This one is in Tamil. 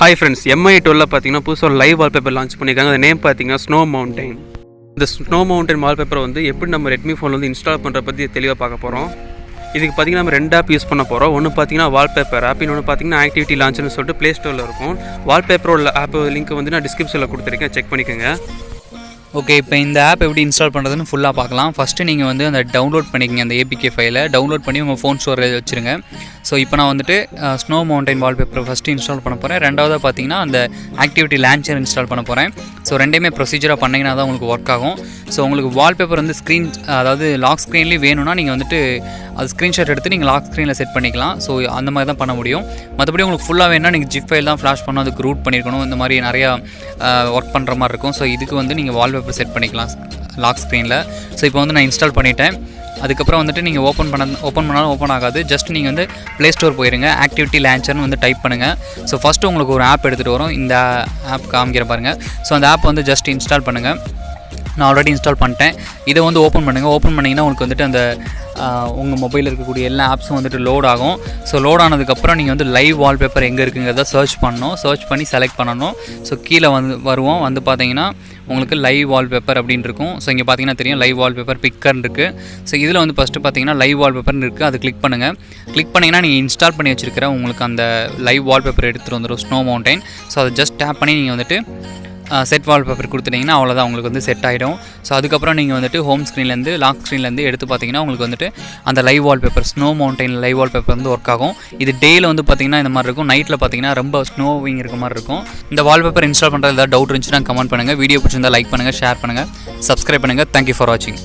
Hi friends, MIUI 12 பார்த்தீங்கன்னா புதுசாக லைவ் வால்பேப்பர் லான்ச் பண்ணியிருக்காங்க. அந்த நேம் பார்த்தீங்கன்னா ஸ்னோ மவுண்டைன். இந்த ஸ்னோ மவுண்டைன் வால்பேப்பர் வந்து எப்படி நம்ம ரெட்மி ஃபோனில் வந்து இன்ஸ்டால் பண்ணுற பற்றி தெளிவாக பார்க்க போகிறோம். இதுக்கு பார்த்தீங்கன்னா நம்ம 2 ஆப் யூஸ் பண்ண போகிறோம். ஒன்று பார்த்தீங்கன்னா வால்பேப்பர் ஆப், இன்னொன்று பார்த்தீங்கன்னா ஆக்டிவிட்டி லான்ச்னு சொல்லிட்டு ப்ளே ஸ்டோரில் இருக்கும். வால்பேப்பரோட ஆப் லிங்க் வந்து நான் டிஸ்கிரிப்ஷனில் கொடுத்துருக்கேன், செக் பண்ணிக்கோங்க. ஓகே, இப்போ இந்த ஆப் எப்படி இன்ஸ்டால் பண்ணுறதுன்னு ஃபுல்லாக பார்க்கலாம். ஃபஸ்ட்டு நீங்கள் வந்து அந்த டவுன்லோட் பண்ணிக்கங்க, அந்த ஏபிகே ஃபைலை டவுன்லோட் பண்ணி உங்கள் ஃபோன் ஸ்டோரேஜ் வச்சுருங்க. ஸோ இப்போ நான் வந்துட்டு snow mountain wallpaper first install பண்ண போகிறேன். ரெண்டாவதாக பார்த்தீங்கன்னா அந்த ஆக்டிவிட்டி லான்ச்சர் இன்ஸ்டால் பண்ண போகிறேன். ஸோ ரெண்டையுமே ப்ரொசீஜராக பண்ணிங்கன்னா தான் உங்களுக்கு ஒர்க் ஆகும். ஸோ உங்களுக்கு வால்பேப்பர் வந்து அதாவது லாக் ஸ்க்ரீன்லேயே வேணும்னா நீங்கள் வந்துட்டு அது ஸ்க்ரீன்ஷாட் எடுத்து நீங்கள் லாக் ஸ்க்ரீனில் செட் பண்ணிக்கலாம். ஸோ அந்த மாதிரி தான் பண்ண முடியும். மற்றபடி உங்களுக்கு ஃபுல்லாக வேணும்னா நீங்கள் ஜிப் ஃபைல் தான் ஃப்ளாஷ் பண்ணணும், அதுக்கு ரூட் பண்ணியிருக்கணும், இந்த மாதிரி நிறையா ஒர்க் பண்ணுற மாதிரி இருக்கும். ஸோ இதுக்கு வந்து நீங்கள் வால்பேப்பர் செட் பண்ணிக்கலாம் லாக் ஸ்க்ரீனில். ஸோ இப்போ வந்து நான் இன்ஸ்டால் பண்ணிவிட்டேன். அதுக்கப்புறம் வந்துட்டு நீங்கள் ஓப்பன் பண்ணாலும் ஓப்பன் ஆகாது. ஜஸ்ட் நீங்கள் வந்து ப்ளே ஸ்டோர் போயிருங்க, ஆக்டிவிட்டி லான்ச்சர்னு வந்து டைப் பண்ணுங்கள். ஸோ ஃபஸ்ட்டு உங்களுக்கு ஒரு ஆப் எடுத்துகிட்டு வரும், இந்த ஆப் காமிக்கிற பாருங்கள். ஸோ அந்த ஆப் வந்து ஜஸ்ட் இன்ஸ்டால் பண்ணுங்கள். நான் ஆல்ரெடி இன்ஸ்டால் பண்ணிட்டேன். இதை வந்து ஓப்பன் பண்ணுங்கள். ஓப்பன் பண்ணிங்கன்னா உங்களுக்கு வந்துட்டு அந்த உங்கள் மொபைலில் இருக்கக்கூடிய எல்லா ஆப்ஸும் வந்துட்டு லோட் ஆகும். ஸோ லோட் ஆனதுக்கப்புறம் நீங்கள் வந்து லைவ் வால்பேப்பர் எங்கே இருக்குங்கிறத சர்ச் பண்ணணும். சர்ச் பண்ணி செலக்ட் பண்ணணும். ஸோ கீழே வருவோம். வந்து பார்த்தீங்கன்னா உங்களுக்கு லைவ் வால்பேப்பர் அப்படின்னு இருக்கும். ஸோ இங்கே பார்த்தீங்கன்னா தெரியும் லைவ் வால்பேப்பர் பிக்கர்னு இருக்குது. ஸோ இதில் வந்து ஃபஸ்ட்டு பார்த்தீங்கன்னா லைவ் வால்பேப்பர்னு இருக்குது, அது கிளிக் பண்ணுங்கள். கிளிக் பண்ணிங்கன்னா நீங்கள் இன்ஸ்டால் பண்ணி வச்சுருக்கிற உங்களுக்கு அந்த லைவ் வால்பேப்பர் எடுத்துகிட்டு வந்துடும், ஸ்னோ மவுண்டைன். ஸோ அதை ஜஸ்ட் டேப் பண்ணி நீங்கள் வந்துட்டு செட் வால்பேப்பர் கொடுத்துட்டிங்கன்னா அவ்வளோதான், உங்களுக்கு வந்து செட் ஆகிடும். ஸோ அதுக்கப்புறம் நீங்கள் வந்துட்டு ஹோம் ஸ்க்ரீன்லேருந்து லாக் ஸ்க்ரீன்லேருந்து எடுத்து பார்த்தீங்கன்னா உங்களுக்கு வந்துட்டு அந்த live wallpaper snow mountain live wallpaper வந்து ஒர்க் ஆகும். இது டேயில் வந்து பார்த்திங்கன்னா இந்த மாதிரி இருக்கும், நைட்டில் பார்த்தீங்கன்னா ரொம்ப ஸ்னோவிங் இருக்க மாதிரி இருக்கும். இந்த வால்பேப்பர் இன்ஸ்டால் பண்ணுறது ஏதாவது டவுட் இருந்துச்சுன்னா கமெண்ட் பண்ணுங்கள். வீடியோ பிடிச்சிருந்தால் லைக் பண்ணுங்கள், ஷேர் பண்ணுங்கள், சப்ஸ்கிரைப் பண்ணுங்கள். தேங்க்யூ ஃபார் வாட்சிங்.